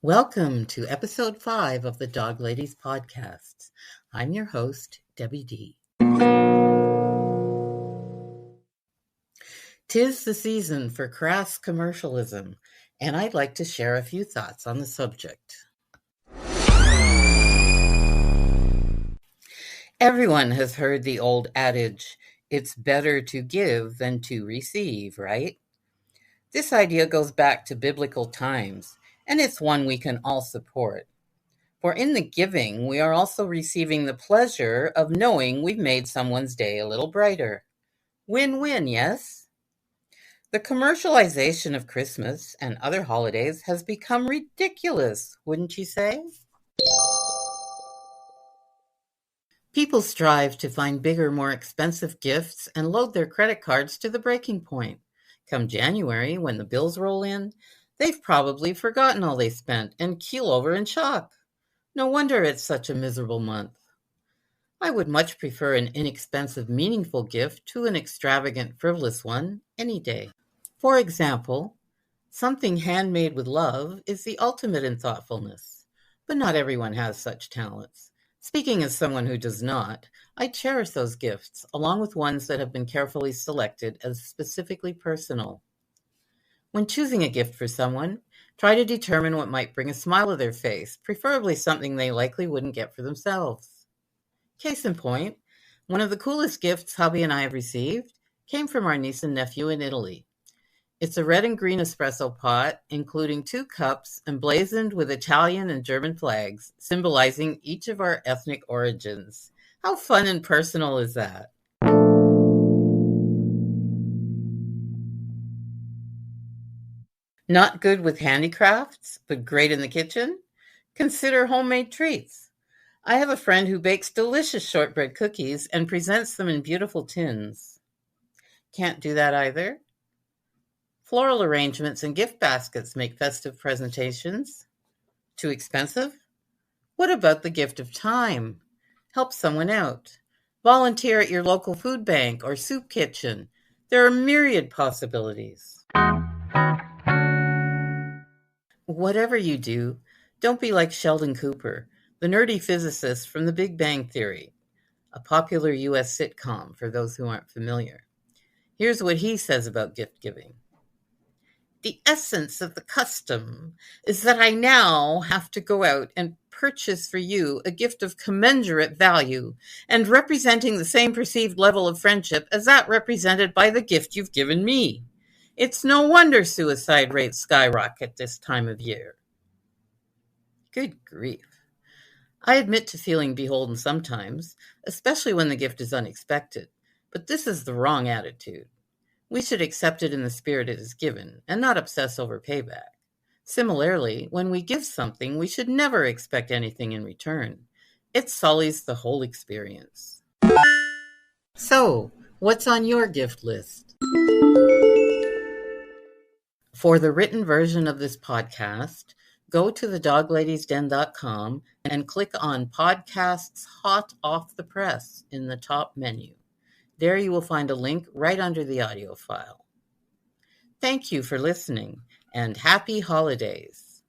Welcome to episode 5 of the Doglady'S podcasts. I'm your host, Debbie D. 'Tis the season for crass commercialism, and I'd like to share a few thoughts on the subject. Everyone has heard the old adage, it's better to give than to receive, right? This idea goes back to biblical times, and it's one we can all support. For in the giving, we are also receiving the pleasure of knowing we've made someone's day a little brighter. Win-win, yes? The commercialization of Christmas and other holidays has become ridiculous, wouldn't you say? People strive to find bigger, more expensive gifts and load their credit cards to the breaking point. Come January, when the bills roll in, they've probably forgotten all they spent and keel over in shock. No wonder it's such a miserable month. I would much prefer an inexpensive, meaningful gift to an extravagant, frivolous one any day. For example, something handmade with love is the ultimate in thoughtfulness, but not everyone has such talents. Speaking as someone who does not, I cherish those gifts, along with ones that have been carefully selected as specifically personal. When choosing a gift for someone, try to determine what might bring a smile to their face, preferably something they likely wouldn't get for themselves. Case in point, one of the coolest gifts hubby and I have received came from our niece and nephew in Italy. It's a red and green espresso pot, including 2 cups emblazoned with Italian and German flags, symbolizing each of our ethnic origins. How fun and personal is that? Not good with handicrafts, but great in the kitchen? Consider homemade treats. I have a friend who bakes delicious shortbread cookies and presents them in beautiful tins. Can't do that either? Floral arrangements and gift baskets make festive presentations. Too expensive? What about the gift of time? Help someone out. Volunteer at your local food bank or soup kitchen. There are myriad possibilities. Whatever you do, don't be like Sheldon Cooper, the nerdy physicist from The Big Bang Theory, a popular U.S. sitcom for those who aren't familiar. Here's what he says about gift giving. The essence of the custom is that I now have to go out and purchase for you a gift of commensurate value and representing the same perceived level of friendship as that represented by the gift you've given me. It's no wonder suicide rates skyrocket this time of year. Good grief. I admit to feeling beholden sometimes, especially when the gift is unexpected, but this is the wrong attitude. We should accept it in the spirit it is given and not obsess over payback. Similarly, when we give something, we should never expect anything in return. It sullies the whole experience. So, what's on your gift list? For the written version of this podcast, go to thedoglady'sden.com and click on Podcasts Hot Off the Press in the top menu. There you will find a link right under the audio file. Thank you for listening, and happy holidays.